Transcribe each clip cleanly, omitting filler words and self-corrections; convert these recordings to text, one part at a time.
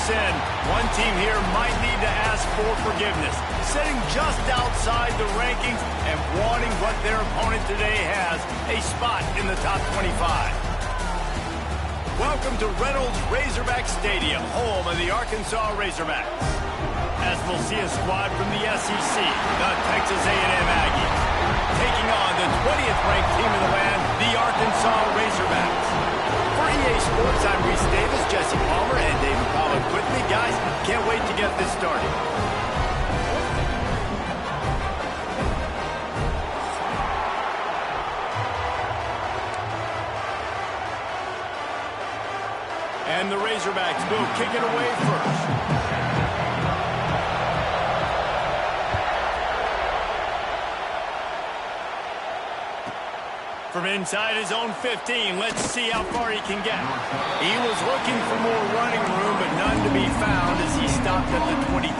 sin, one team here might need to ask for forgiveness, sitting just outside the rankings and wanting what their opponent today has, a spot in the top 25. Welcome to Reynolds Razorback Stadium, home of the Arkansas Razorbacks. As we'll see a squad from the SEC, the Texas A&M Aggies, taking on the 20th ranked team in the land, the Arkansas Razorbacks. For EA Sports, I'm Reese Davis, Jesse Palmer, and David Pollack with me. Guys, can't wait to get this started. And the Razorbacks will kick it away first. From inside his own 15, let's see how far he can get. He was looking for more running room, but none to be found as he stopped at the 23.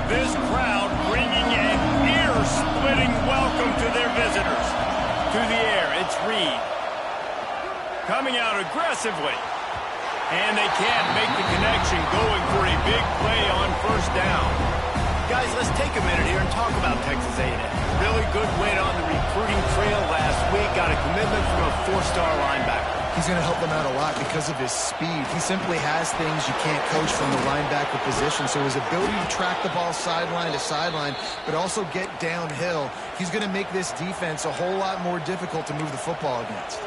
This crowd bringing an ear-splitting welcome to their visitors. To the air, it's Reed. Coming out aggressively. And they can't make the connection, going for a big play on first down. Guys, let's take a minute here and talk about Texas A&M. Really good win on the recruiting trail last week. Got a commitment from a four-star linebacker. He's going to help them out a lot because of his speed. He simply has things you can't coach from the linebacker position. So his ability to track the ball sideline to sideline, but also get downhill, he's going to make this defense a whole lot more difficult to move the football against.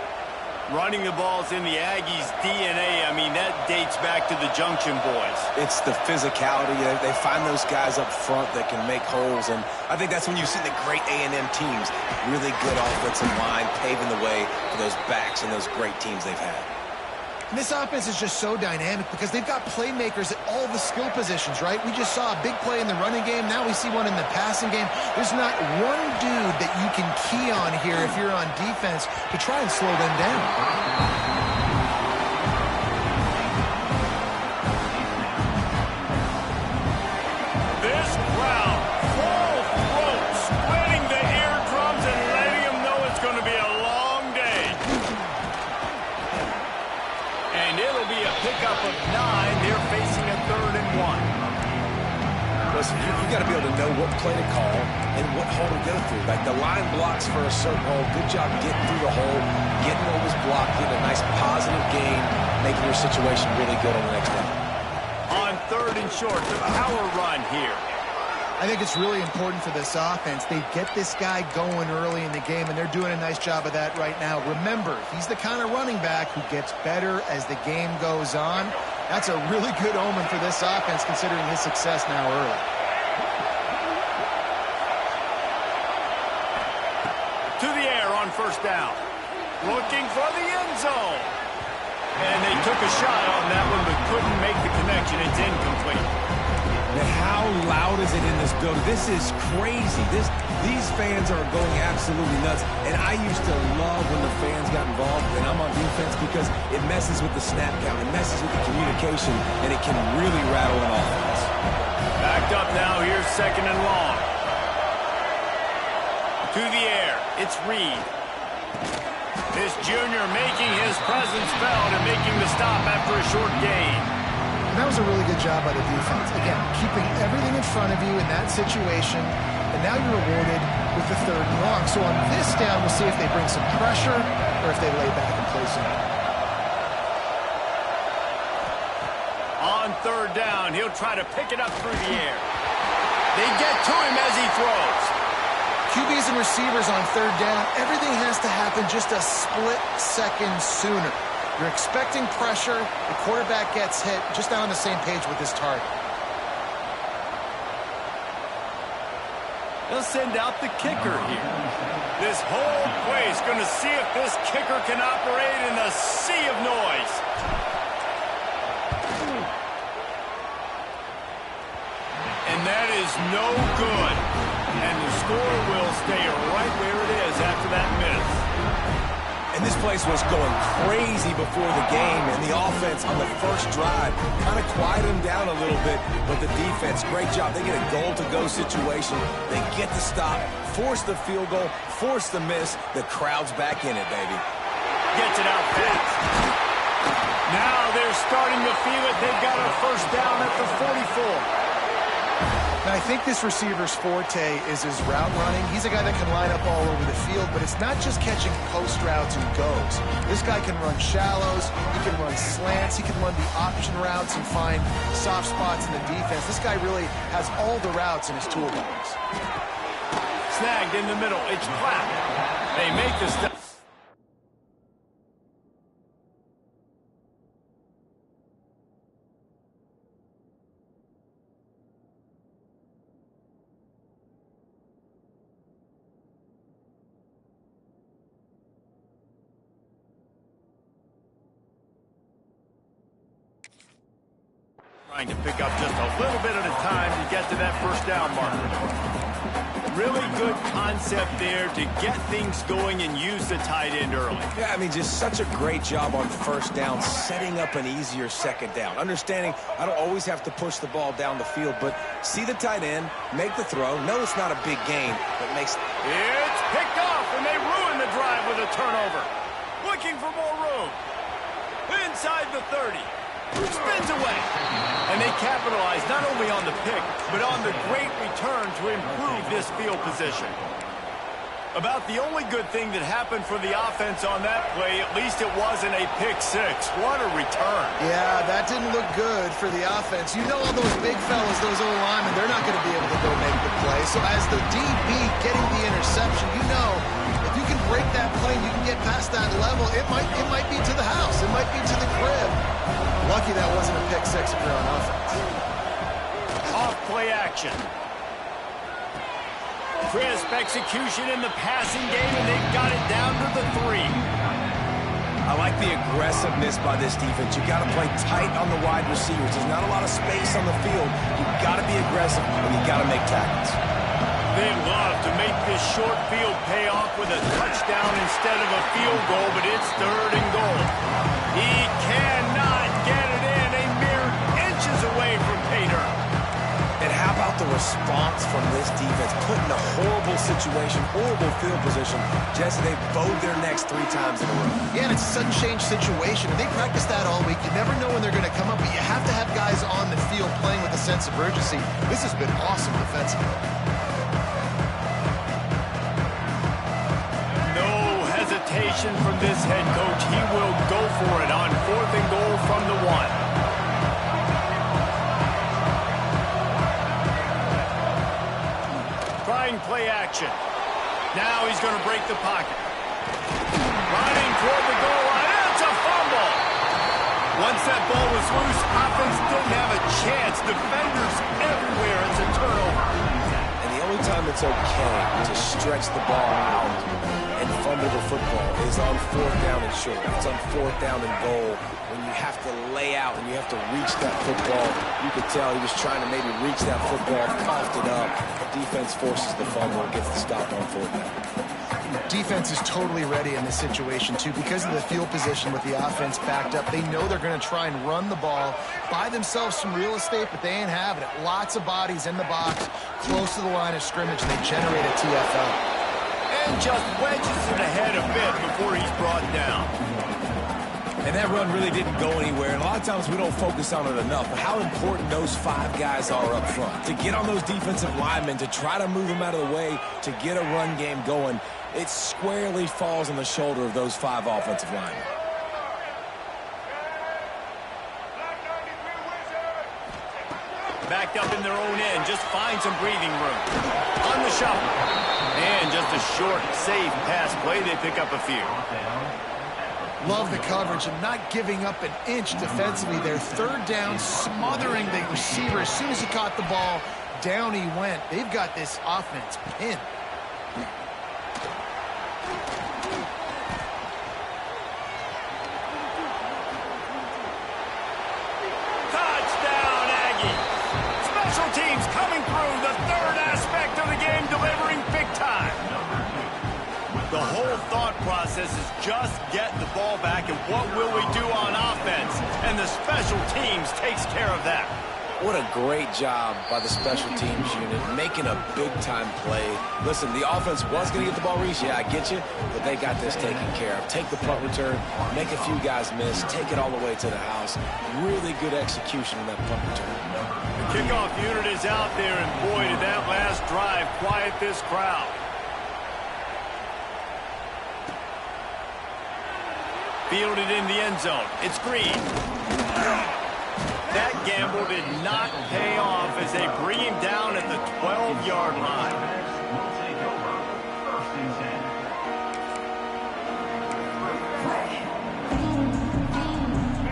Running the ball's in the Aggies' DNA. I mean, that dates back to the Junction boys. It's the physicality. They find those guys up front that can make holes, and I think that's when you see the great A&M teams. Really good offensive line, paving the way for those backs and those great teams they've had. And this offense is just so dynamic because they've got playmakers at all the skill positions, right? We just saw a big play in the running game. Now we see one in the passing game. There's not one dude that you can key on here if you're on defense to try and slow them down. This crowd, full throat, splitting the eardrums and letting them know it's going to be a long day. And it'll be a pickup of 9. They're facing a 3rd and 1. Listen, you got to be able to know what play to call and what hole to go through. Like the line blocks for a certain hole. Good job getting through the hole, getting what was blocked, getting a nice positive gain, making your situation really good on the next down. On 3rd and short, the power run here. I think it's really important for this offense. They get this guy going early in the game, and they're doing a nice job of that right now. Remember, he's the kind of running back who gets better as the game goes on. That's a really good omen for this offense, considering his success now early. To the air on first down. Looking for the end zone. And they took a shot on that one, but couldn't make the connection. It's incomplete. Now, how loud is it in this building? This is crazy. These fans are going absolutely nuts. And I used to love when the fans got involved, and I'm on defense, because it messes with the snap count. It messes with the communication, and it can really rattle an offense. Backed up now. Here's 2nd and long. To the air. It's Reed. This junior making his presence felt and making the stop after a short gain. And that was a really good job by the defense. Again, keeping everything in front of you in that situation, and now you're rewarded with the 3rd and long. So on this down, we'll see if they bring some pressure or if they lay back and play some. On 3rd down, he'll try to pick it up through the air. They get to him as he throws. QBs and receivers on 3rd down, everything has to happen just a split second sooner. You're expecting pressure, the quarterback gets hit, just not on the same page with his target. They'll send out the kicker here. This whole place going to see if this kicker can operate in a sea of noise. And that is no good. And the score will stay right where it is after that miss. And this place was going crazy before the game, and the offense on the first drive kind of quieted them down a little bit, but the defense, great job. They get a goal-to-go situation. They get the stop, force the field goal, force the miss. The crowd's back in it, baby. Gets it out fast. Now they're starting to feel it. They've got a first down at the 44. Now, I think this receiver's forte is his route running. He's a guy that can line up all over the field, but it's not just catching post routes and goes. This guy can run shallows, he can run slants, he can run the option routes and find soft spots in the defense. This guy really has all the routes in his toolbox. Snagged in the middle. It's Clapp. They make the step. Trying to pick up just a little bit at a time to get to that first down marker. Really good concept there to get things going and use the tight end early. Yeah, I mean, just such a great job on first down, setting up an easier second down. Understanding I don't always have to push the ball down the field, but see the tight end, make the throw. No, it's not a big gain, but makes... It's picked off, and they ruin the drive with a turnover. Looking for more room. Inside the 30. Spins away. And they capitalize not only on the pick, but on the great return to improve this field position. About the only good thing that happened for the offense on that play, at least it wasn't a pick six. What a return. Yeah, that didn't look good for the offense. You know all those big fellas, those old linemen, they're not going to be able to go make the play. So as the DB getting the interception, you know, if you can break that play, you can get past that level, it might be to the house. It might be to the crib. Lucky that wasn't a pick six if you're on offense. Off play action. Crisp execution in the passing game, and they've got it down to the 3. I like the aggressiveness by this defense. You got to play tight on the wide receivers. There's not a lot of space on the field. You've got to be aggressive, and you got to make tackles. They love to make this short field pay off with a touchdown instead of a field goal, but it's 3rd and goal. He cannot get it in, a mere inches away from pay dirt. And how about the response from this defense? Put in a horrible situation, horrible field position. Jesse, they bowed their necks 3 times in a row. Yeah, and it's a sudden change situation. And they practice that all week. You never know when they're going to come up, but you have to have guys on the field playing with a sense of urgency. This has been awesome defensively. From this head coach, he will go for it on 4th and goal from the 1. Trying play action. Now he's going to break the pocket. Running toward the goal line. It's a fumble. Once that ball was loose, offense didn't have a chance. Defenders everywhere. It's a turnover. And the only time it's okay to stretch the ball out and fumble the football is on 4th down and short. It's on 4th down and goal when you have to lay out and you have to reach that football. You could tell he was trying to maybe reach that football, coughed it up. Defense forces the fumble and gets the stop on 4th down. Defense is totally ready in this situation, too. Because of the field position with the offense backed up, they know they're going to try and run the ball, buy themselves some real estate, but they ain't having it. Lots of bodies in the box, close to the line of scrimmage, and they generate a TFL. And just wedges it ahead a bit before he's brought down. And that run really didn't go anywhere. And a lot of times we don't focus on it enough. But how important those 5 guys are up front. To get on those defensive linemen, to try to move them out of the way, to get a run game going, it squarely falls on the shoulder of those 5 offensive linemen. Backed up in their own end, just find some breathing room. On the shuffle. And just a short, safe pass play, they pick up a few. Love the coverage and not giving up an inch defensively. Their 3rd down, smothering the receiver. As soon as he caught the ball, down he went. They've got this offense pinned. Touchdown, Aggie. Special teams coming through, the 3rd aspect of the game, delivering big time. The The whole thought process is just get the ball back and what will we do on offense? And the special teams takes care of that. What a great job by the special teams unit, making a big-time play. Listen, the offense was going to get the ball reached. Yeah, I get you, but they got this taken care of. Take the punt return, make a few guys miss, take it all the way to the house. Really good execution on that punt return. The kickoff unit is out there, and boy, did that last drive quiet this crowd. Fielded in the end zone. It's Green. That gamble did not pay off as they bring him down at the 12-yard line.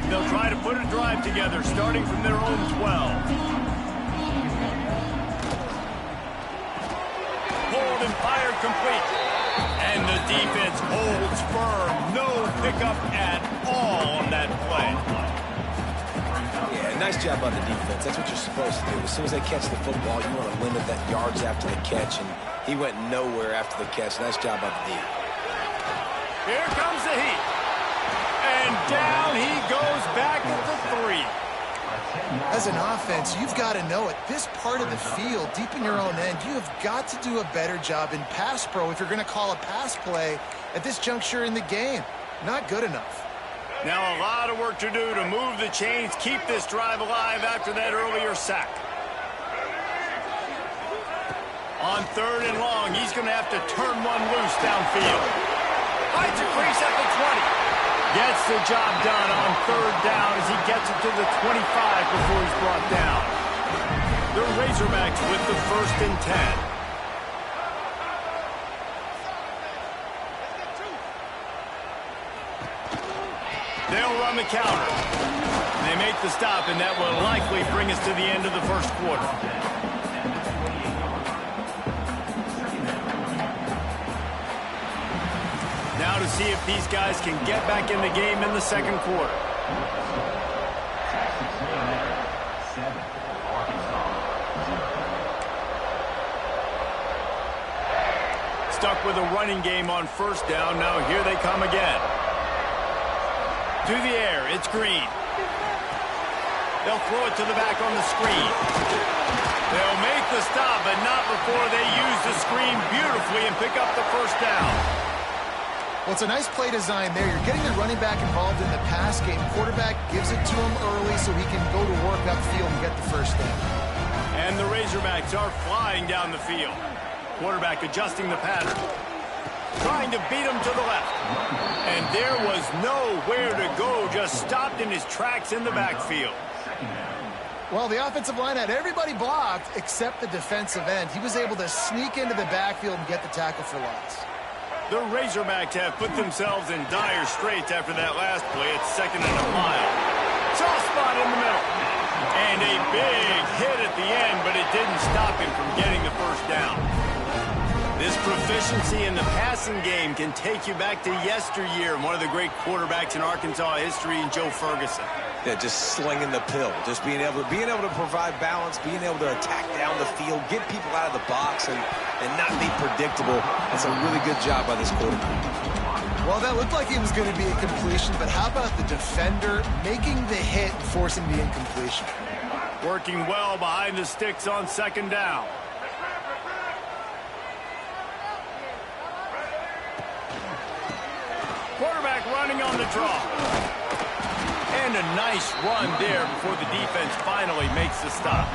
They'll try to put a drive together starting from their own 12. Pulled and fired complete. And the defense holds firm. No pickup at all on that play. Nice job by the defense. That's what you're supposed to do. As soon as they catch the football, you want to limit that yards after the catch, and he went nowhere after the catch. Nice job by the D. Here comes the heat. And down he goes back at the 3. As an offense, you've got to know at this part of the field, deep in your own end, you have got to do a better job in pass pro if you're going to call a pass play at this juncture in the game. Not good enough. Now a lot of work to do to move the chains, keep this drive alive after that earlier sack. On 3rd and long, he's going to have to turn one loose downfield. Finds a crease at the 20. Gets the job done on 3rd down as he gets it to the 25 before he's brought down. The Razorbacks with the 1st and 10. They'll run the counter. They make the stop, and that will likely bring us to the end of the 1st quarter. Now to see if these guys can get back in the game in the 2nd quarter. Stuck with a running game on 1st down. Now here they come again. To the air, it's Green. They'll throw it to the back on the screen. They'll make the stop, but not before they use the screen beautifully and pick up the 1st down. Well, it's a nice play design there. You're getting the running back involved in the pass game. Quarterback gives it to him early so he can go to work upfield and get the 1st down. And the Razorbacks are flying down the field. Quarterback adjusting the pattern. Trying to beat him to the left. And there was nowhere to go, just stopped in his tracks in the backfield. Well, the offensive line had everybody blocked except the defensive end. He was able to sneak into the backfield and get the tackle for loss. The Razorbacks have put themselves in dire straits after that last play. It's 2nd and a mile. Soft spot in the middle. And a big hit at the end, but it didn't stop him from getting the 1st down. This proficiency in the passing game can take you back to yesteryear, and one of the great quarterbacks in Arkansas history, in Joe Ferguson. Yeah, just slinging the pill, just being able to provide balance, being able to attack down the field, get people out of the box, and not be predictable. That's a really good job by this quarterback. Well, that looked like it was going to be a completion, but how about the defender making the hit and forcing the incompletion? Working well behind the sticks on 2nd down. Quarterback running on the draw. And a nice run there before the defense finally makes the stop.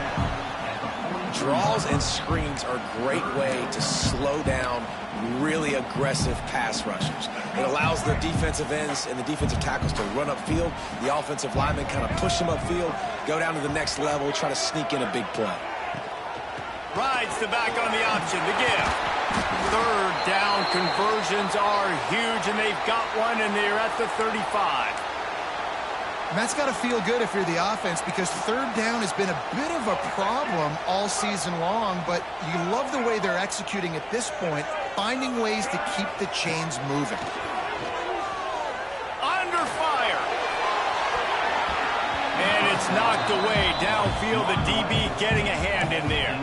Draws and screens are a great way to slow down really aggressive pass rushers. It allows the defensive ends and the defensive tackles to run upfield. The offensive linemen kind of push them upfield, go down to the next level, try to sneak in a big play. Rides the back on the option, the give. 3rd down conversions are huge, and they've got one, and they're at the 35. And that's got to feel good if you're the offense, because 3rd down has been a bit of a problem all season long, but you love the way they're executing at this point, finding ways to keep the chains moving. Under fire. And it's knocked away downfield, the DB getting a hand in there.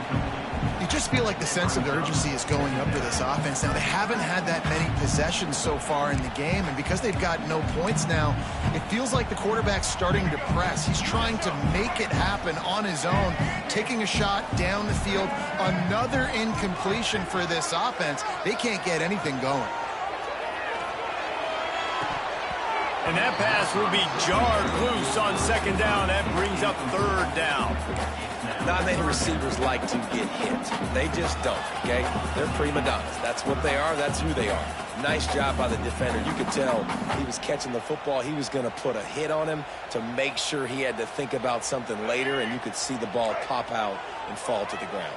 You just feel like the sense of urgency is going up for this offense now. They haven't had that many possessions so far in the game, and because they've got no points now, it feels like the quarterback's starting to press. He's trying to make it happen on his own, taking a shot down the field. Another incompletion for this offense. They can't get anything going. And that pass will be jarred loose on second down. That brings up third down. Not many receivers like to get hit. They just don't, okay? They're prima donnas. That's what they are. That's who they are. Nice job by the defender. You could tell he was catching the football. He was going to put a hit on him to make sure he had to think about something later, and you could see the ball pop out and fall to the ground.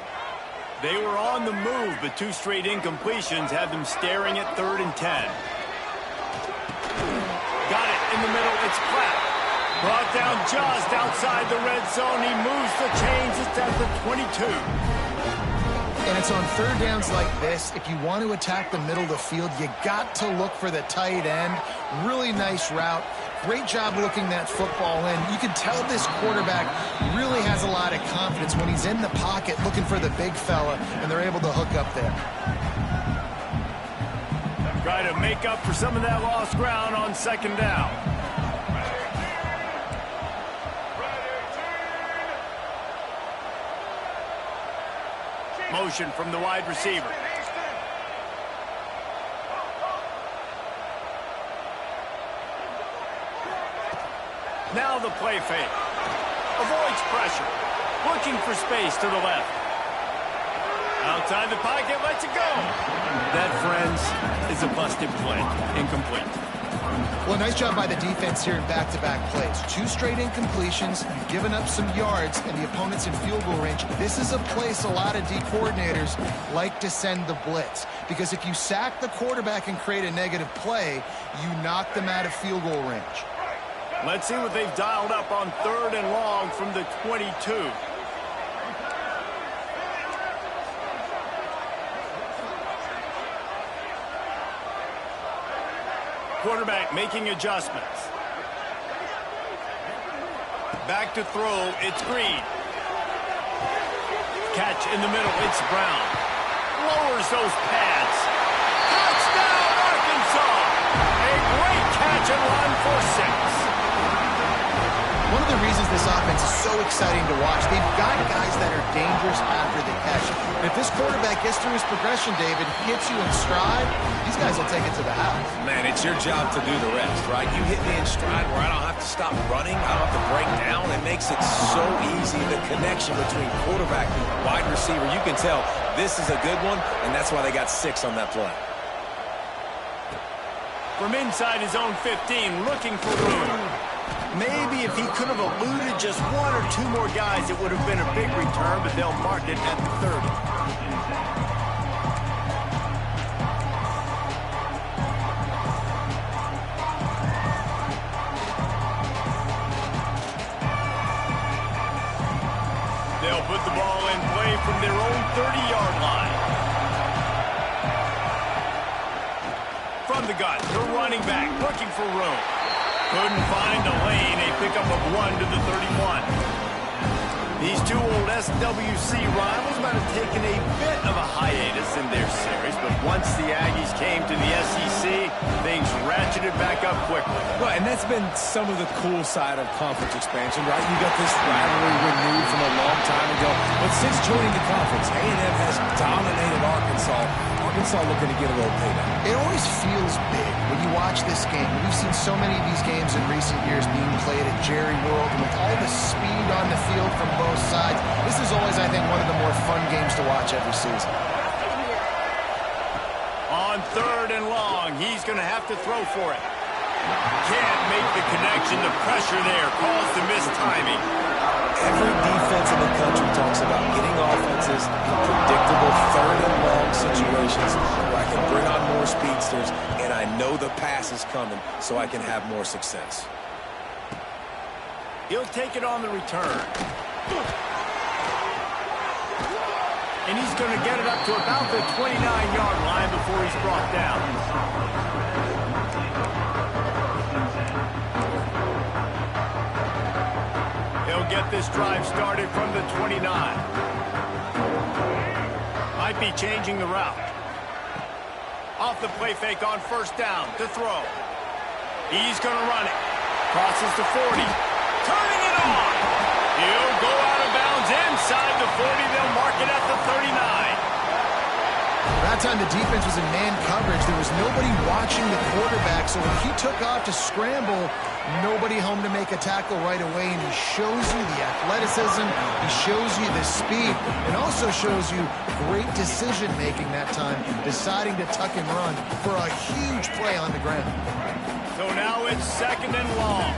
They were on the move, but 2 straight incompletions had them staring at 3rd and 10. Got it in the middle. It's Platt. Brought down just outside the red zone. He moves the chains. It's at the 22. And it's on 3rd downs like this. If you want to attack the middle of the field, you got to look for the tight end. Really nice route. Great job looking that football in. You can tell this quarterback really has a lot of confidence when he's in the pocket looking for the big fella, and they're able to hook up there. Try to make up for some of that lost ground on 2nd down. Motion from the wide receiver. Now the play fake. Avoids pressure. Looking for space to the left. Outside the pocket, lets it go. That, friends, is a busted play. Incomplete. Well, nice job by the defense here in back-to-back plays. 2 straight incompletions, you've given up some yards, and the opponent's in field goal range. This is a place a lot of D coordinators like to send the blitz, because if you sack the quarterback and create a negative play, you knock them out of field goal range. Let's see what they've dialed up on 3rd and long from the 22. Quarterback making adjustments. Back to throw, it's Green. Catch in the middle, it's Brown. Lowers those pads. Touchdown, Arkansas! A great catch and run for 6. One of the reasons this offense is so exciting to watch, they've got guys that are dangerous after the catch. And if this quarterback gets through his progression, David, hits you in stride, these guys will take it to the house. Man, it's your job to do the rest, right? You hit me in stride where I don't have to stop running. I don't have to break down. It makes it so easy, the connection between quarterback and wide receiver. You can tell this is a good one, and that's why they got 6 on that play. From inside his own 15, looking for room. Maybe if he could have eluded just 1 or 2 more guys, it would have been a big return, but they'll mark it at the 30. They'll put the ball in play from their own 30-yard line. From the gun, the running back looking for room. Couldn't find a lane. A pickup of 1 to the 31. These 2 old SWC rivals might have taken a bit of a hiatus in their series, but once the Aggies came to the SEC, things ratcheted back up quickly. Well, and that's been some of the cool side of conference expansion, right? You got this rivalry renewed from a long time ago, but since joining the conference, A&M has dominated Arkansas. Arkansas looking to get a little payback. It always feels big when you watch this game. We've seen so many of these games in recent years being played at Jerry World, and with all the speed on the field from both sides, this is always, I think, one of the more fun games to watch every season. On 3rd and long, he's going to have to throw for it. Can't make the connection. The pressure there caused the missed timing. Every defense in the country talks about getting offenses in predictable 3rd and long situations where I can bring on more speedsters and I know the pass is coming so I can have more success. He'll take it on the return. And he's going to get it up to about the 29-yard line before he's brought down. He'll get this drive started from the 29. might be changing the route. Off the play fake on first down to throw. He's going to run it. Crosses to 40. Turning it on. He'll go out of bounds inside the 40. They'll mark it at the 39. That time the defense was in man coverage. There was nobody watching the quarterback, so when he took off to scramble, nobody home to make a tackle right away, and he shows you the athleticism, he shows you the speed, and also shows you great decision-making that time, deciding to tuck and run for a huge play on the ground. So now it's second and long.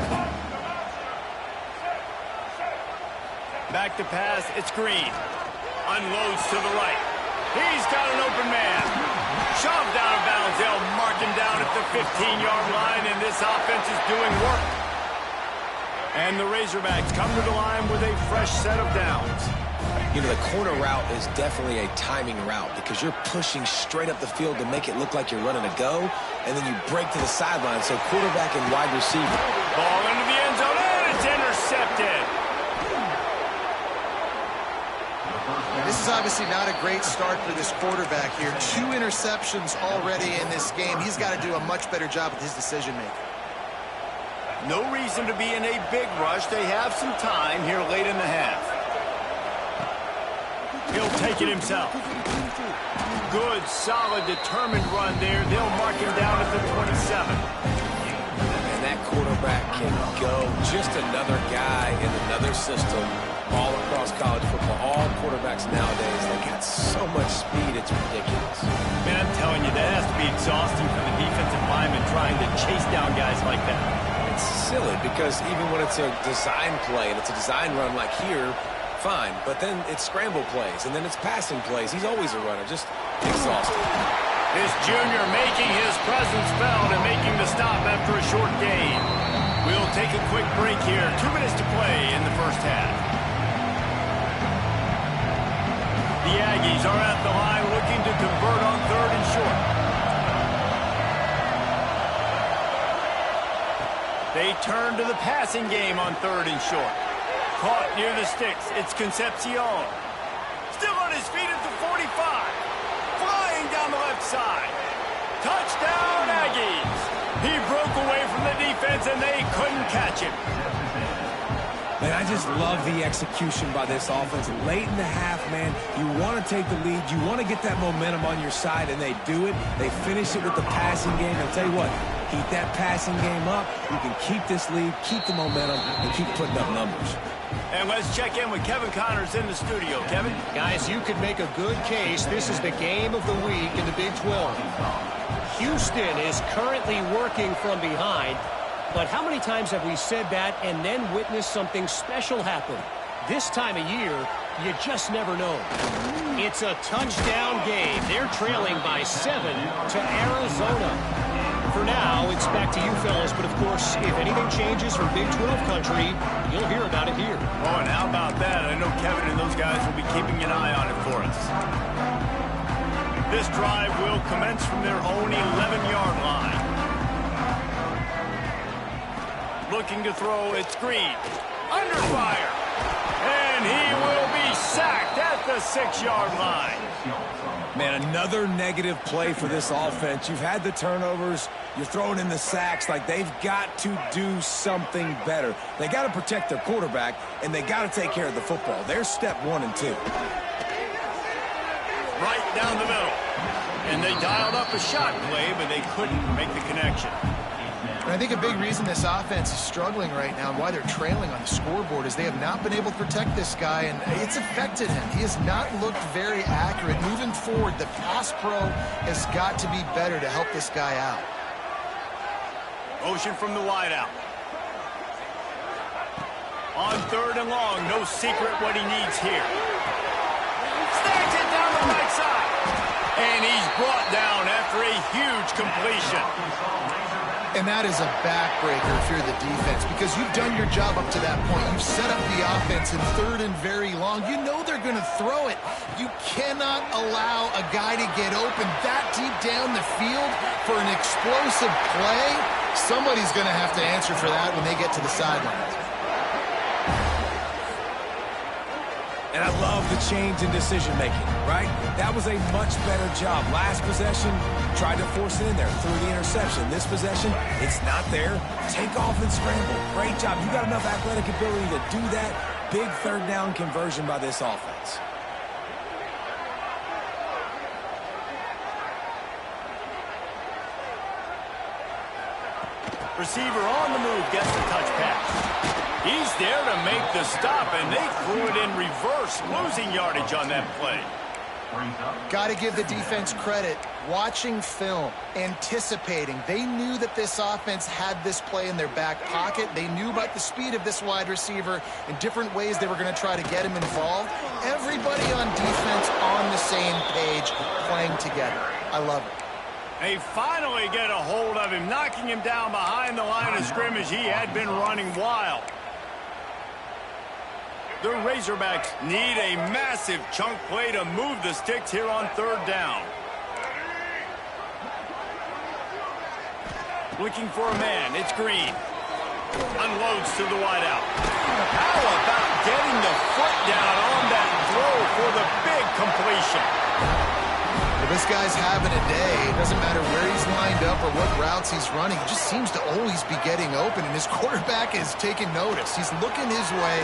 Back to pass, it's Green. Unloads to the right. He's got an open man. Shoved out of bounds. They'll mark him down at the 15-yard line, and this offense is doing work. And the Razorbacks come to the line with a fresh set of downs. You know, the corner route is definitely a timing route because you're pushing straight up the field to make it look like you're running a go, and then you break to the sideline. So quarterback and wide receiver. Ball into the end zone, and it's intercepted. This is obviously not a great start for this quarterback here. 2 interceptions already in this game. He's got to do a much better job with his decision-making. No reason to be in a big rush. They have some time here late in the half. He'll take it himself. Good, solid, determined run there. They'll mark him down at the 27. And that quarterback can go. Just another guy in another system all across college football. All quarterbacks nowadays, they got so much speed, it's ridiculous. Man, I'm telling you, that has to be exhausting for the defensive lineman trying to chase down guys like that. It's silly because even when it's a design play and it's a design run like here, fine. But then it's scramble plays and then it's passing plays. He's always a runner, just exhausting. This junior making his presence felt and making the stop after a short gain. We'll take a quick break here. 2 minutes to play in the first half. The Aggies are at the line looking to convert on 3rd and short. They turn to the passing game on 3rd and short. Caught near the sticks. It's Concepcion. Still on his feet at the 45. Flying down the left side. Touchdown, Aggies. He broke away from the defense, and they couldn't catch him. Man, I just love the execution by this offense. Late in the half, man, you want to take the lead. You want to get that momentum on your side, and they do it. They finish it with the passing game. I'll tell you what, keep that passing game up. You can keep this lead, keep the momentum, and keep putting up numbers. And let's check in with Kevin Connors in the studio. Kevin? Guys, you could make a good case. This is the game of the week in the Big 12. Houston is currently working from behind. But how many times have we said that and then witnessed something special happen? This time of year, you just never know. It's a touchdown game. They're trailing by 7 to Arizona. For now, it's back to you fellas. But, of course, if anything changes from Big 12 country, you'll hear about it here. Oh, and how about that? I know Kevin and those guys will be keeping an eye on it for us. This drive will commence from their own 11-yard line. Looking to throw, it's Green. Under fire. And he will be sacked at the 6-yard line. Man, another negative play for this offense. You've had the turnovers. You're throwing in the sacks. Like, they've got to do something better. They got to protect their quarterback, and they got to take care of the football. There's step 1 and 2. Right down the middle. And they dialed up a shot play, but they couldn't make the connection. And I think a big reason this offense is struggling right now and why they're trailing on the scoreboard is they have not been able to protect this guy, and it's affected him. He has not looked very accurate. Moving forward, the pass pro has got to be better to help this guy out. Motion from the wideout. On 3rd and long, no secret what he needs here. Snacks it down the right side. And he's brought down after a huge completion. And that is a backbreaker if you're the defense, because you've done your job up to that point. You've set up the offense in 3rd and very long. You know they're going to throw it. You cannot allow a guy to get open that deep down the field for an explosive play. Somebody's going to have to answer for that when they get to the sidelines. And I love the change in decision-making, right? That was a much better job. Last possession, tried to force it in there, threw the interception. This possession, it's not there. Take off and scramble. Great job. You got enough athletic ability to do that. Big third down conversion by this offense. Receiver on the move, gets the touch pass. He's there to make the stop, and they threw it in reverse, losing yardage on that play. Got to give the defense credit. Watching film, anticipating. They knew that this offense had this play in their back pocket. They knew about the speed of this wide receiver and different ways they were going to try to get him involved. Everybody on defense on the same page, playing together. I love it. They finally get a hold of him, knocking him down behind the line of scrimmage. He had been running wild. The Razorbacks need a massive chunk play to move the sticks here on third down. Looking for a man. It's Green. Unloads to the wideout. How about getting the foot down on that throw for the big completion? Well, this guy's having a day. It doesn't matter where he's lined up or what routes he's running. He just seems to always be getting open, and his quarterback is taking notice. He's looking his way.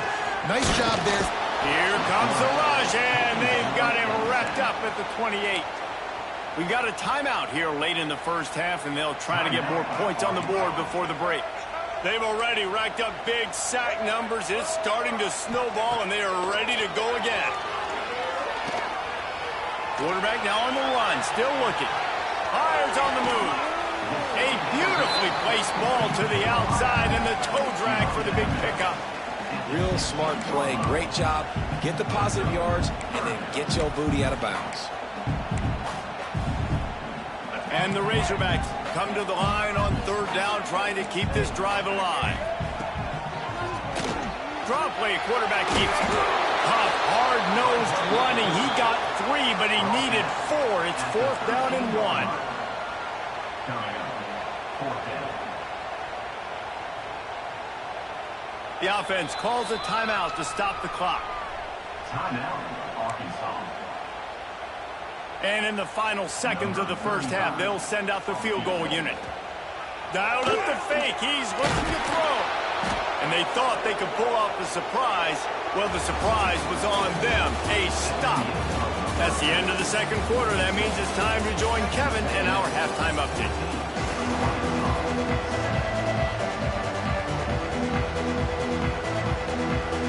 Nice job there. Here comes the rush, and they've got him wrapped up at the 28. We got a timeout here late in the first half, and they'll try to get more points on the board before the break. They've already racked up big sack numbers. It's starting to snowball, and they are ready to go again. Quarterback now on the run, still looking. Fires on the move. A beautifully placed ball to the outside, and the toe drag for the big pickup. Real smart play. Great job. Get the positive yards, and then get your booty out of bounds. And the Razorbacks come to the line on third down, trying to keep this drive alive. Draw play, quarterback keeps tough, hard-nosed running. He got 3, but he needed 4. It's fourth down and 1. The offense calls a timeout to stop the clock. Timeout, Arkansas. And in the final seconds of the first half, they'll send out the field goal unit. Dialed up the fake. He's looking to throw. And they thought they could pull off the surprise. Well, the surprise was on them. A stop. That's the end of the second quarter. That means it's time to join Kevin in our halftime update.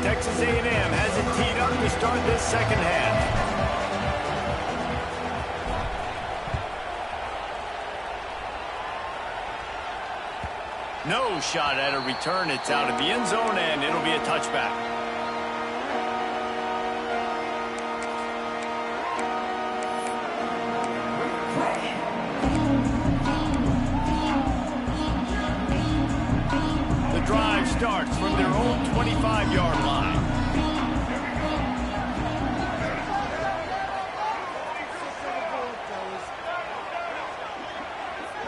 Texas A&M has it teed up to start this second half. No shot at a return. It's out of the end zone, and it'll be a touchback. The drive starts from their own 25-yard line.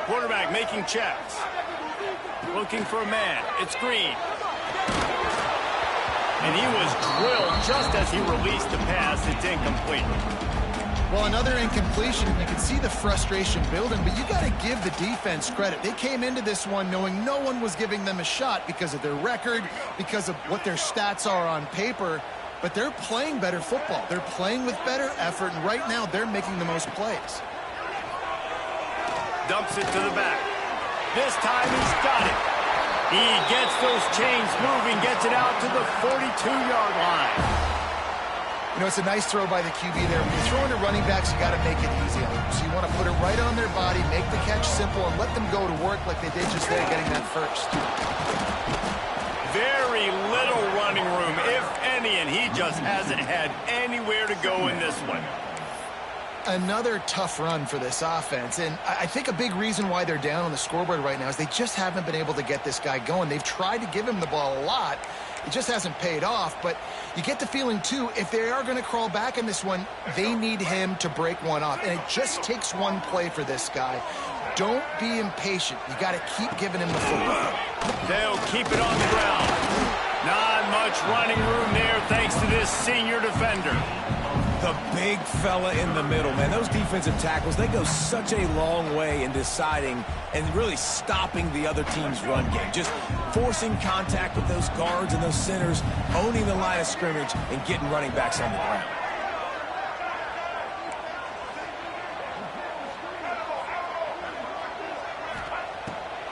Quarterback making checks. Looking for a man. It's Green. And he was drilled just as he released the pass. It's incomplete. Well, another incompletion. You can see the frustration building, but you got to give the defense credit. They came into this one knowing no one was giving them a shot because of their record, because of what their stats are on paper, but they're playing better football. They're playing with better effort, and right now they're making the most plays. Dumps it to the back. This time he's got it. He gets those chains moving, gets it out to the 42-yard line. You know, it's a nice throw by the QB there. When you're throwing to running backs, you got to make it easy on them. So you want to put it right on their body, make the catch simple, and let them go to work like they did just there, getting that first. Very little running room, if any, and he just hasn't had anywhere to go in this one. Another tough run for this offense, and I think a big reason why they're down on the scoreboard right now is they just haven't been able to get this guy going. They've tried to give him the ball a lot. It just hasn't paid off, but you get the feeling, too, if they are going to crawl back in this one, they need him to break one off, and it just takes one play for this guy. Don't be impatient. You got to keep giving him the football. They'll keep it on the ground. Not much running room there thanks to this senior defender. The big fella in the middle, man. Those defensive tackles, they go such a long way in deciding and really stopping the other team's run game. Just forcing contact with those guards and those centers, owning the line of scrimmage, and getting running backs on the ground.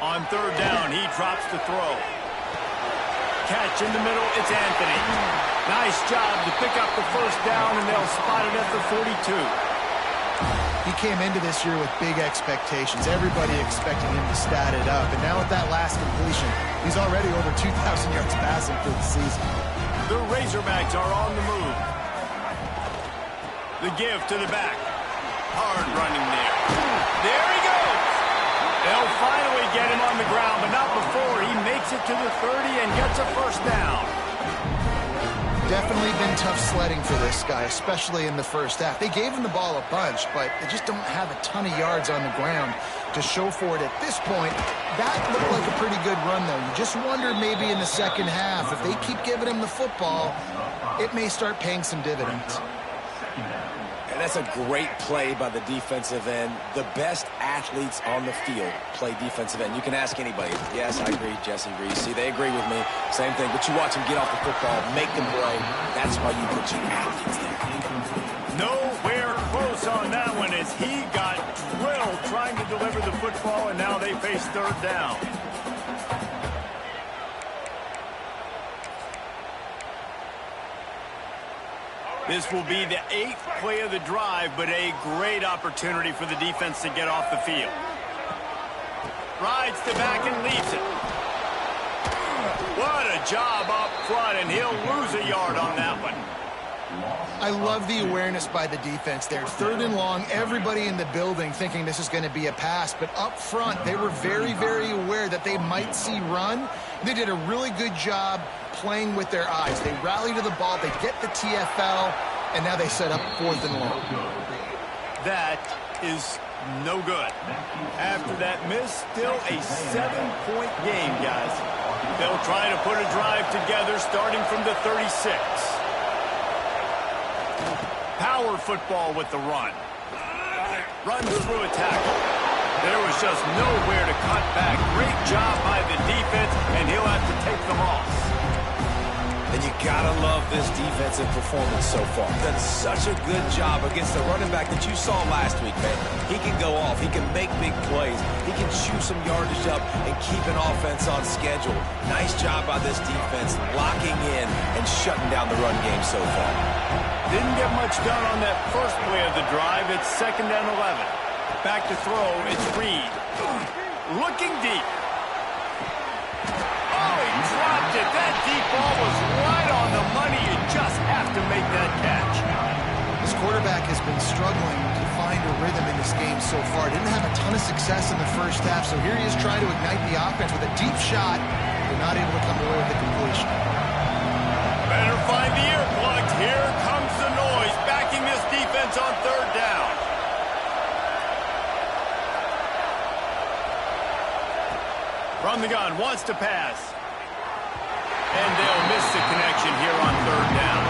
On third down, he drops the throw. Catch in the middle, it's Anthony. Nice job to pick up the first down, and they'll spot it at the 42. He came into this year with big expectations. Everybody expecting him to stat it up. And now with that last completion, he's already over 2,000 yards passing for the season. The Razorbacks are on the move. The give to the back. Hard running there. There he goes. They'll finally get him on the ground, but not before he makes it to the 30 and gets a first down. Definitely been tough sledding for this guy, especially in the first half. They gave him the ball a bunch, but they just don't have a ton of yards on the ground to show for it at this point. That looked like a pretty good run, though. You just wonder maybe in the second half, if they keep giving him the football, it may start paying some dividends. And that's a great play by the defensive end. The best athletes on the field play defensive end. You can ask anybody. Yes, I agree, Jesse Reese. See, they agree with me. Same thing. But you watch them get off the football, make them play. That's why you put your athletes there. Nowhere close on that one as he got drilled trying to deliver the football, and now they face third down. This will be the 8th play of the drive, but a great opportunity for the defense to get off the field. Rides the back and leaves it. What a job up front, and he'll lose a yard on that one. I love the awareness by the defense there. Third and long, everybody in the building thinking this is going to be a pass, but up front, they were very, very aware that they might see run. They did a really good job playing with their eyes. They rally to the ball, they get the TFL, and now they set up fourth and long. That is no good. After that miss, still a 7-point game, guys. They'll try to put a drive together starting from the 36. Power football with the run. Runs through a tackle. There was just nowhere to cut back. Great job by the defense, and he'll have to take the loss. And you gotta love this defensive performance so far. Done such a good job against the running back that you saw last week, man. He can go off. He can make big plays. He can chew some yardage up and keep an offense on schedule. Nice job by this defense locking in and shutting down the run game so far. Didn't get much done on that first play of the drive. It's 2nd and 11. Back to throw. It's Reed. Looking deep. Oh, he dropped it. That deep ball was right on the money. You just have to make that catch. This quarterback has been struggling to find a rhythm in this game so far. Didn't have a ton of success in the first half, so here he is trying to ignite the offense with a deep shot. They're not able to come away with the completion. Better find the earplugs. Here comes the noise, backing this defense on third down. From the gun, wants to pass. And they'll miss the connection here on third down.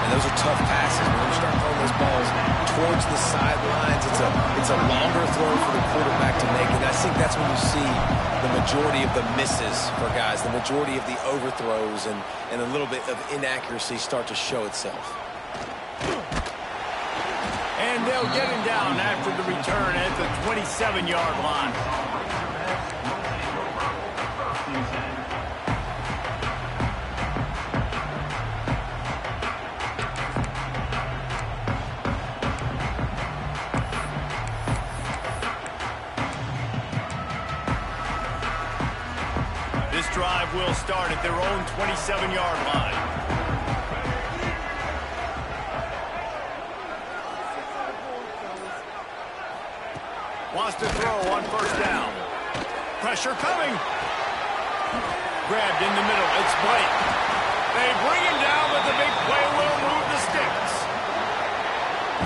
And those are tough passes. When you start throwing those balls towards the sidelines, it's a longer throw for the quarterback to make. And I think that's when you see the majority of the misses for guys, the majority of the overthrows and a little bit of inaccuracy start to show itself. And they'll get him down after the return at the 27-yard line. This drive will start at their own 27-yard line. Wants to throw on first down. Pressure coming. Grabbed in the middle. It's Blake. They bring him down, but the big play will move the sticks.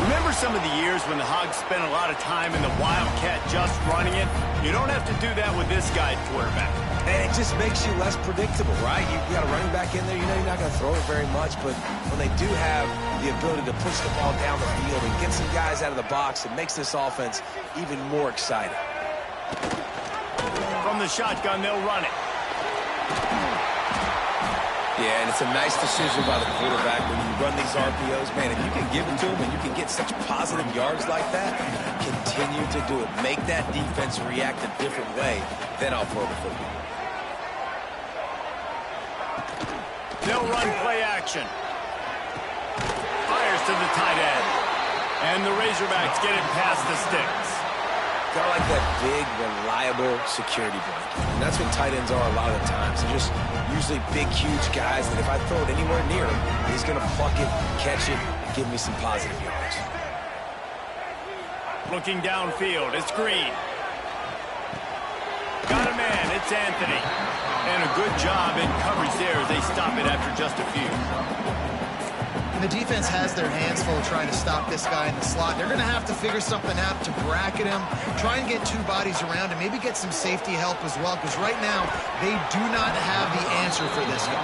Remember some of the years when the Hogs spent a lot of time in the Wildcat just running it, you don't have to do that with this guy at quarterback. And it just makes you less predictable, right? You got a running back in there, you know you're not going to throw it very much, but when they do have the ability to push the ball down the field and get some guys out of the box, it makes this offense even more exciting. From the shotgun, they'll run it. Yeah, and it's a nice decision by the quarterback when you run these RPOs. Man, if you can give it to him and you can get such positive yards like that, continue to do it. Make that defense react a different way, then I'll throw the football. They'll run play action. Fires to the tight end. And the Razorbacks get it past the sticks. Kind of like that big, reliable security blanket. And that's what tight ends are a lot of the times. They're just usually big, huge guys that if I throw it anywhere near him, he's going to pluck it, catch it, and give me some positive yards. Looking downfield, it's Green. Got a man, it's Anthony. And a good job in coverage there as they stop it after just a few. And the defense has their hands full trying to stop this guy in the slot. They're going to have to figure something out to bracket him, try and get two bodies around him, maybe get some safety help as well, because right now they do not have the answer for this guy.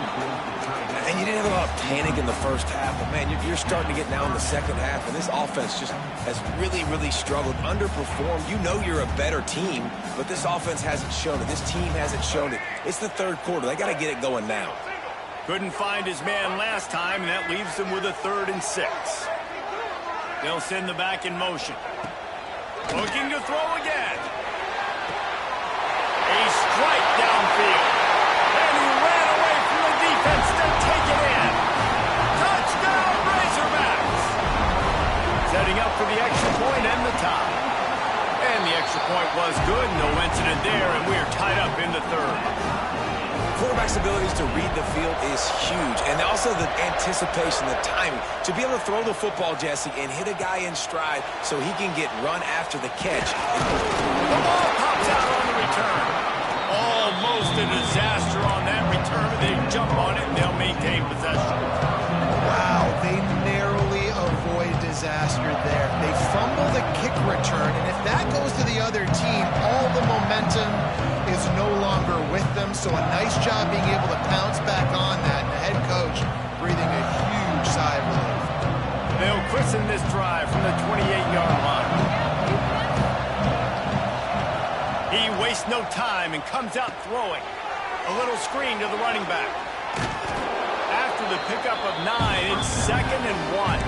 And you didn't have a lot of panic in the first half, but man, you're starting to get now in the second half, and this offense just has really, really struggled, underperformed. You know you're a better team, but this offense hasn't shown it. This team hasn't shown it. It's the third quarter. They got to get it going now. Couldn't find his man last time, and that leaves them with a 3rd and 6. They'll send the back in motion. Looking to throw again. A strike downfield. And he ran away from the defense to take it in. Touchdown, Razorbacks. Setting up for the extra point and the tie. And the extra point was good. No incident there, and we're tied up in the 3rd. Quarterback's abilities to read the field is huge, and also the anticipation, the timing. To be able to throw the football, Jesse, and hit a guy in stride so he can get run after the catch. The ball pops out on the return. Almost a disaster on that return. They jump on it, and they'll maintain possession. Wow, they narrowly avoid disaster there. They fumble the kick return, and if that goes to the other team, all the momentum is no longer with them, so a nice job being able to pounce back on that, and the head coach breathing a huge sigh of relief. They'll christen this drive from the 28-yard line. He wastes no time and comes out throwing. A little screen to the running back. After the pickup of 9, it's 2nd and 1.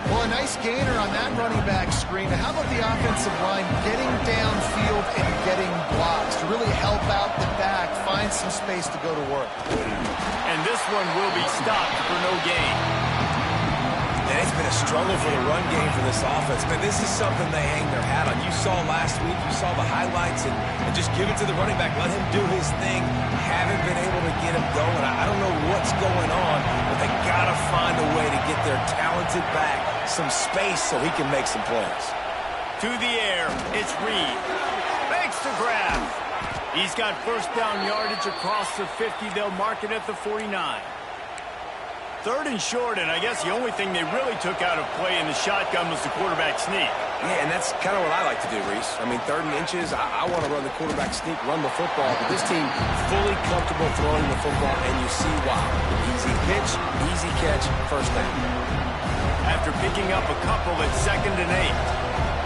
Well, a nice gainer on that running back screen. How about the offensive line getting downfield and getting blocks to really help out the back, find some space to go to work. And this one will be stopped for no gain. And it's been a struggle for the run game for this offense. Man, this is something they hang their hat on. You saw last week, you saw the highlights, and just give it to the running back. Let him do his thing. Haven't been able to get him going. I don't know what's going on, but they got to find a way to get their talented back some space so he can make some plays. To the air, it's Reed. Makes the grab. He's got first down yardage across the 50. They'll mark it at the 49. 3rd and short, and I guess the only thing they really took out of play in the shotgun was the quarterback sneak. Yeah, and that's kind of what I like to do, Reese. I mean, 3rd and inches, I want to run the quarterback sneak, run the football, but this team fully comfortable throwing the football, and you see why. Easy pitch, easy catch, first down. After picking up a couple at 2nd and 8.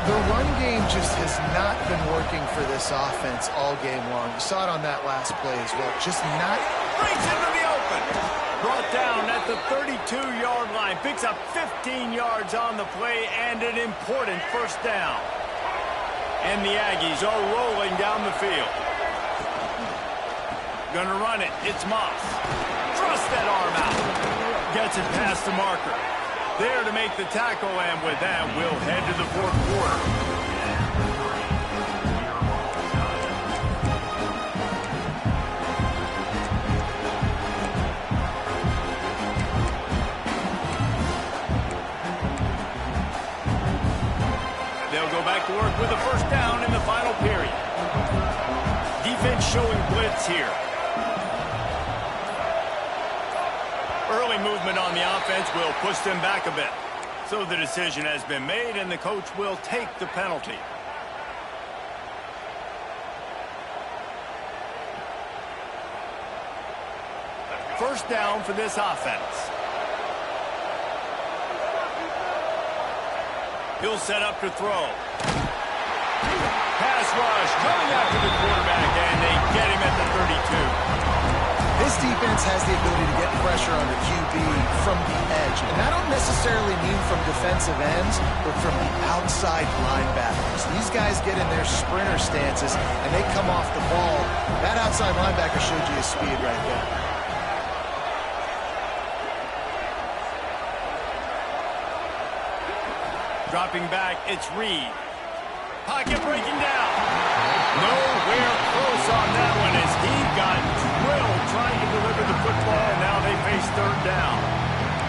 The run game just has not been working for this offense all game long. You saw it on that last play as well. Just not. Breaks into the open. Brought down at the 32-yard line. Picks up 15 yards on the play and an important first down. And the Aggies are rolling down the field. Gonna run it. It's Moss. Thrust that arm out. Gets it past the marker. There to make the tackle, and with that, we'll head to the 4th quarter. Back to work with a first down in the final period. Defense showing blitz here. Early movement on the offense will push them back a bit. So the decision has been made, and the coach will take the penalty. First down for this offense. He'll set up to throw. Pass rush coming after the quarterback, and they get him at the 32. This defense has the ability to get pressure on the QB from the edge. And I don't necessarily mean from defensive ends, but from the outside linebackers. These guys get in their sprinter stances, and they come off the ball. That outside linebacker showed you his speed right there. Dropping back, it's Reed. Pocket breaking down. Nowhere close on that one as he got drilled trying to deliver the football. Now they face third down.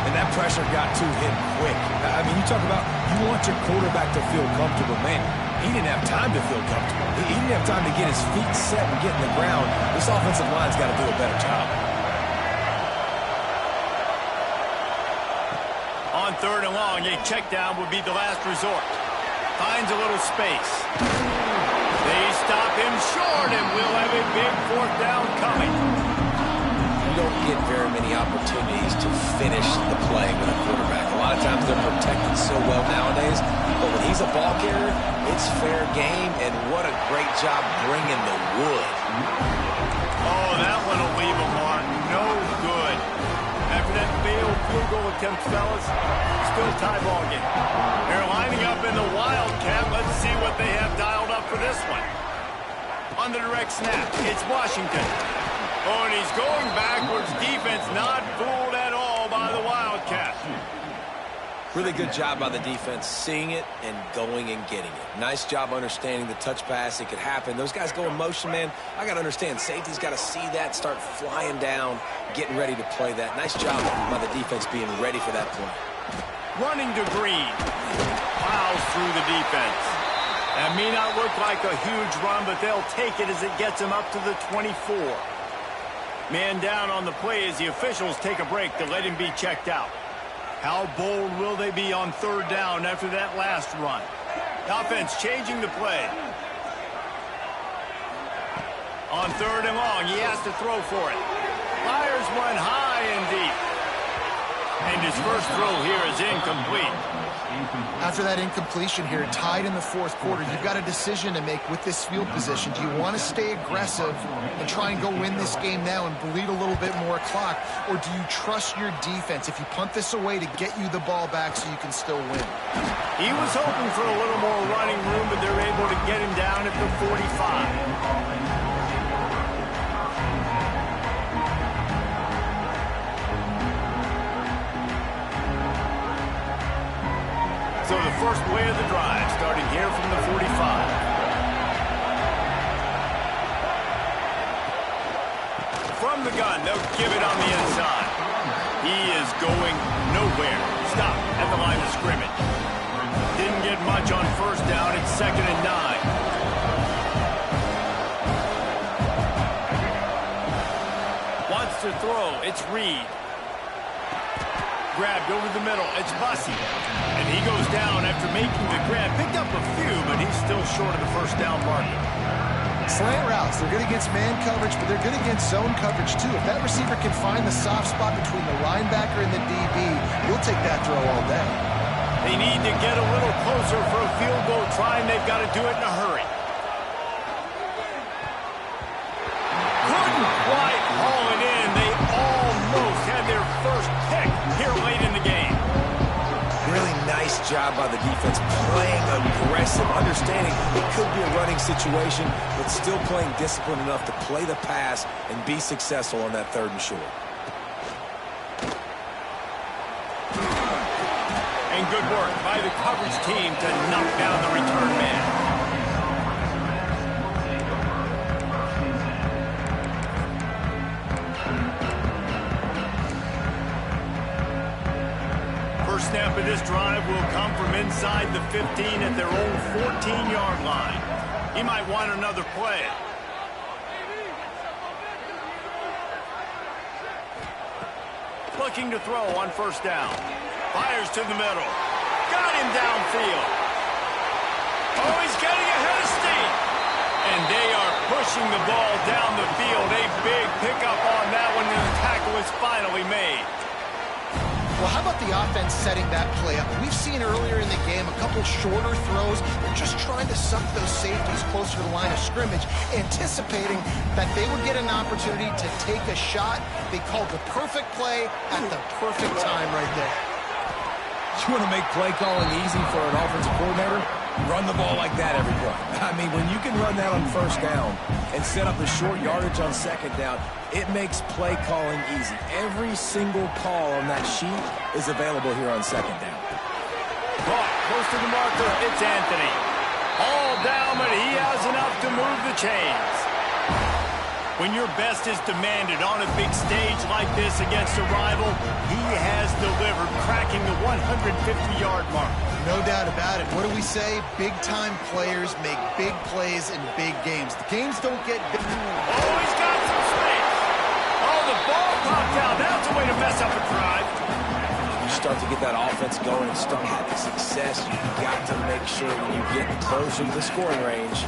And that pressure got to him quick. I mean, you talk about you want your quarterback to feel comfortable. Man, he didn't have time to feel comfortable. He didn't have time to get his feet set and get in the ground. This offensive line's got to do a better job. On third and long, a check down would be the last resort. Finds a little space. They stop him short, and we'll have a big fourth down coming. You don't get very many opportunities to finish the play with a quarterback. A lot of times they're protected so well nowadays, but when he's a ball carrier, it's fair game, and what a great job bringing the wood. Oh, that one will leave a mark. No good. After that failed field goal attempt, fellas, still tie ball game. They're lining up in the Wildcat. Let's see what they have dialed up for this one. On the direct snap, it's Washington. Oh, and he's going backwards. Defense not fooled at all by the Wildcat. Really good job by the defense, seeing it and going and getting it. Nice job understanding the touch pass. It could happen. Those guys go in motion, man. I got to understand, safety's got to see that, start flying down, getting ready to play that. Nice job by the defense being ready for that play. Running to Green. Plows through the defense. That may not look like a huge run, but they'll take it as it gets him up to the 24. Man down on the play as the officials take a break to let him be checked out. How bold will they be on third down after that last run? The offense changing the play. On third and long, he has to throw for it. Fires one high and deep. And his first throw here is incomplete. After that incompletion here, tied in the fourth quarter, you've got a decision to make with this field position. Do you want to stay aggressive and try and go win this game now and bleed a little bit more clock? Or do you trust your defense if you punt this away to get you the ball back so you can still win? He was hoping for a little more running room, but they're able to get him down at the 45. So the first play of the drive, starting here from the 45. From the gun, they'll give it on the inside. He is going nowhere. Stop at the line of scrimmage. Didn't get much on first down. It's 2nd and 9. Wants to throw. It's Reed. Grabbed over the middle. It's Bussey. And he goes down after making the grab. Picked up a few, but he's still short of the first down marker. Slant routes, they're good against man coverage, but they're good against zone coverage too. If that receiver can find the soft spot between the linebacker and the DB, he'll take that throw all day. They need to get a little closer for a field goal try, and they've got to do it in a hurry. Couldn't quite haul it in. They almost had their first pick here late in the game. Really nice job by the defense, playing aggressive, understanding it could be a running situation, but still playing disciplined enough to play the pass and be successful on that 3rd and short. And good work by the coverage team to knock down the return man. First snap of this drive will come from inside the 15 at their own 14-yard line. He might want another play. Looking to throw on first down. Fires to the middle. got him downfield. Oh, he's getting ahead of steam. And they are pushing the ball down the field. A big pickup on that one, and the tackle is finally made. Well, how about the offense setting that play up? We've seen earlier in the game a couple shorter throws. They're just trying to suck those safeties closer to the line of scrimmage, anticipating that they would get an opportunity to take a shot. They called the perfect play at the perfect time right there. You want to make play calling easy for an offensive coordinator? Run the ball like that every play. I mean, when you can run that on first down and set up the short yardage on second down, it makes play calling easy. Every single call on that sheet is available here on second down. Caught close to the marker. It's Anthony. All down, but he has enough to move the chains. When your best is demanded on a big stage like this against a rival, he has delivered, cracking the 150-yard mark. No doubt about it. What do we say? Big-time players make big plays in big games. The games don't get big. Oh, he's got some space. Oh, the ball popped out. That's a way to mess up a drive. You start to get that offense going and start having success, you've got to make sure when you get closer to the scoring range,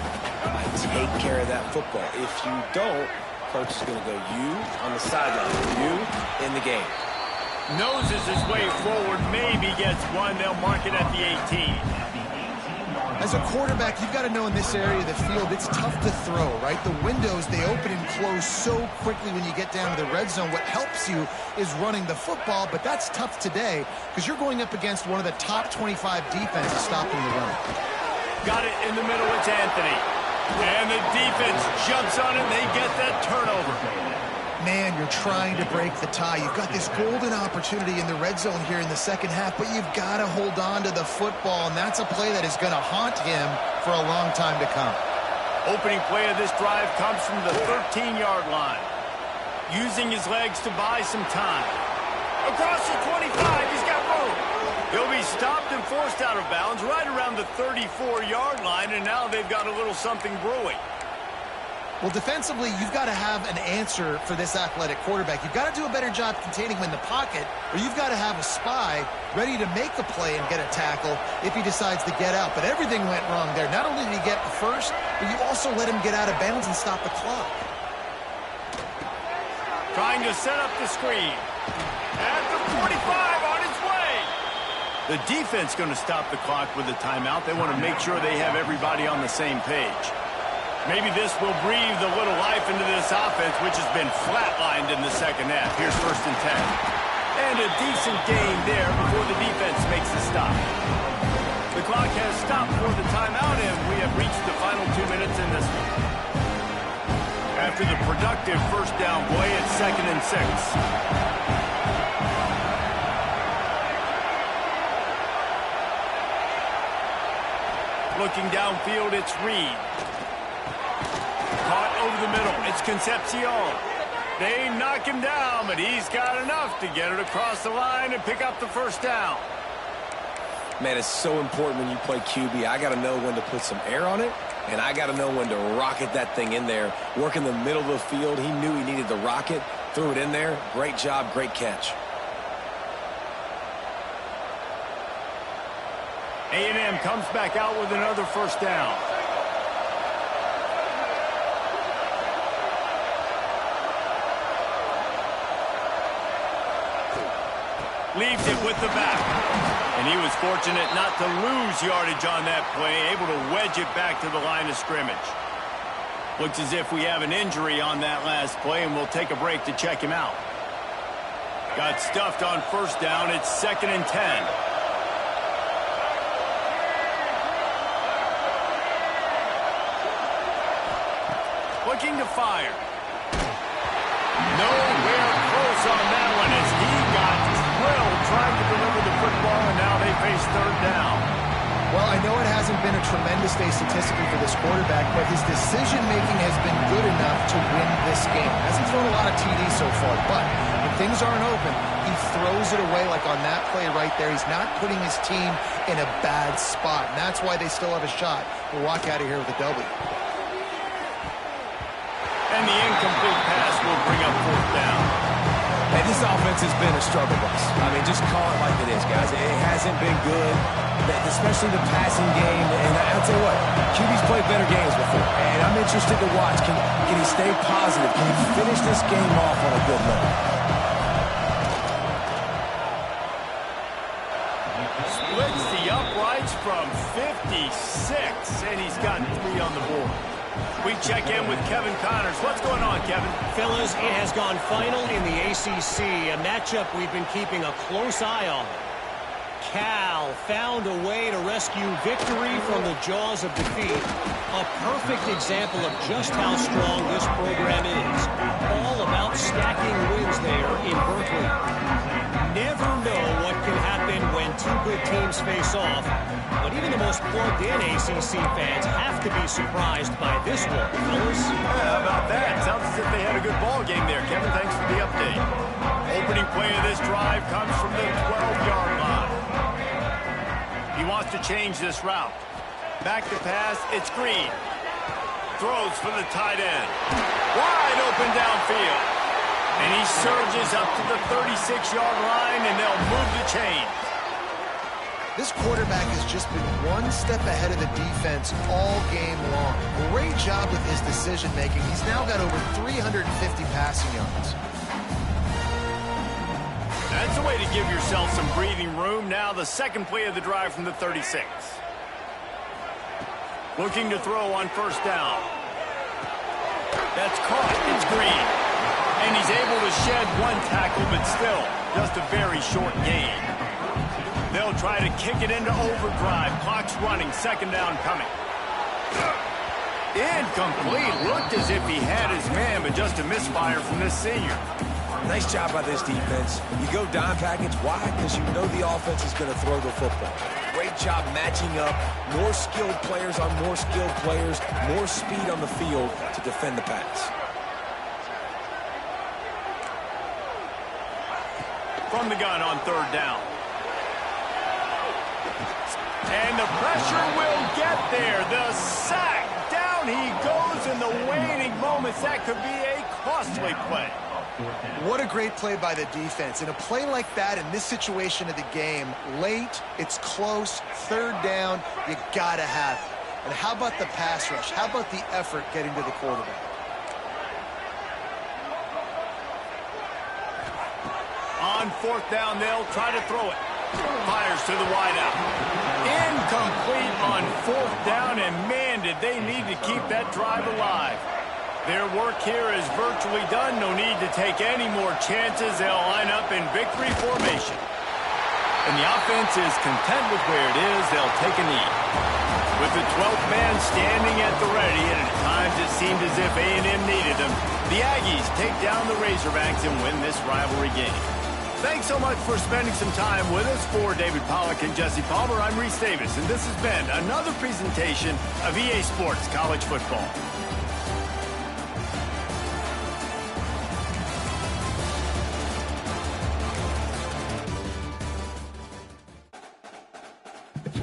take care of that football. If you don't, coach is going to go you on the sideline, you in the game. Noses his way forward, maybe gets one. They'll mark it at the 18. As a quarterback, you've got to know in this area of the field, it's tough to throw, right? The windows, they open and close so quickly when you get down to the red zone. What helps you is running the football, but that's tough today because you're going up against one of the top 25 defenses stopping the run. Got it in the middle, it's Anthony. And the defense jumps on it, and they get that turnover. Man, you're trying to break the tie. You've got this golden opportunity in the red zone here in the second half, but you've got to hold on to the football, and that's a play that is going to haunt him for a long time to come. Opening play of this drive comes from the 13-yard line. Using his legs to buy some time. Across the 25, he's got room. He'll be stopped and forced out of bounds right around the 34-yard line, and now they've got a little something brewing. Well, defensively, you've got to have an answer for this athletic quarterback. You've got to do a better job containing him in the pocket, or you've got to have a spy ready to make a play and get a tackle if he decides to get out. But everything went wrong there. Not only did he get the first, but you also let him get out of bounds and stop the clock. Trying to set up the screen. At the 45, on its way. The defense going to stop the clock with a timeout. They want to make sure they have everybody on the same page. Maybe this will breathe a little life into this offense, which has been flatlined in the second half. Here's 1st and 10. And a decent gain there before the defense makes the stop. The clock has stopped for the timeout, and we have reached the final 2 minutes in this one. After the productive first down play, it's 2nd and 6. Looking downfield, it's Reed. Caught over the middle. It's Concepcion. They knock him down, but he's got enough to get it across the line and pick up the first down. Man, it's so important when you play QB. I got to know when to put some air on it, and I got to know when to rocket that thing in there. Work in the middle of the field. He knew he needed the rocket. Threw it in there. Great job, great catch. A&M comes back out with another first down. Leaves it with the back. And he was fortunate not to lose yardage on that play, able to wedge it back to the line of scrimmage. Looks as if we have an injury on that last play, and we'll take a break to check him out. Got stuffed on first down. It's 2nd and 10. Looking to fire. Nowhere close on that one as he got drilled trying to deliver the football, and now they face 3rd down. Well, I know it hasn't been a tremendous day statistically for this quarterback, but his decision-making has been good enough to win this game. Hasn't thrown a lot of TDs so far, but when things aren't open, he throws it away like on that play right there. He's not putting his team in a bad spot, and that's why they still have a shot to walk out of here with a W. And the incomplete pass will bring up 4th down. Hey, this offense has been a struggle bus. I mean, just call it like it is, guys. It hasn't been good, especially the passing game. And I'll tell you what, QB's played better games before. And I'm interested to watch. Can he stay positive? Can he finish this game off on a good note? Splits the uprights from 56, and he's got 3 on the board. We check in with Kevin Connors. What's going on, Kevin? Fellas, it has gone final in the ACC, a matchup we've been keeping a close eye on. Cal found a way to rescue victory from the jaws of defeat. A perfect example of just how strong this program is. All about stacking wins there in Berkeley. Never know what can happen when 2 good teams face off, but even the most plugged-in ACC fans have to be surprised by this one, fellas. Yeah, how about that? Sounds as if they had a good ball game there. Kevin, thanks for the update. Opening play of this drive comes from the 12-yard line. He wants to change this route. Back to pass, it's Green. Throws for the tight end. Wide open downfield. And he surges up to the 36-yard line, and they'll move the chain. This quarterback has just been one step ahead of the defense all game long. Great job with his decision-making. He's now got over 350 passing yards. That's a way to give yourself some breathing room. Now the second play of the drive from the 36. Looking to throw on first down. That's caught. It's Green. And he's able to shed 1 tackle, but still just a very short gain. They'll try to kick it into overdrive. Clock's running. Second down coming. Incomplete. Looked as if he had his man, but just a misfire from this senior. Nice job by this defense. You go dime package. Why? Because you know the offense is going to throw the football. Great job matching up. More skilled players on more skilled players. More speed on the field to defend the pass. From the gun on third down. And the pressure will get there. The sack. Down he goes in the waning moments. That could be a costly play. What a great play by the defense. In a play like that, in this situation of the game, late, it's close, third down, you got to have it. And how about the pass rush? How about the effort getting to the quarterback? On fourth down, they'll try to throw it. Fires to the wideout. Incomplete on fourth down, and man, did they need to keep that drive alive. Their work here is virtually done. No need to take any more chances. They'll line up in victory formation. And the offense is content with where it is. They'll take a knee. With the 12th man standing at the ready, and at times it seemed as if A&M needed them, the Aggies take down the Razorbacks and win this rivalry game. Thanks so much for spending some time with us. For David Pollack and Jesse Palmer, I'm Reese Davis, and this has been another presentation of EA Sports College Football.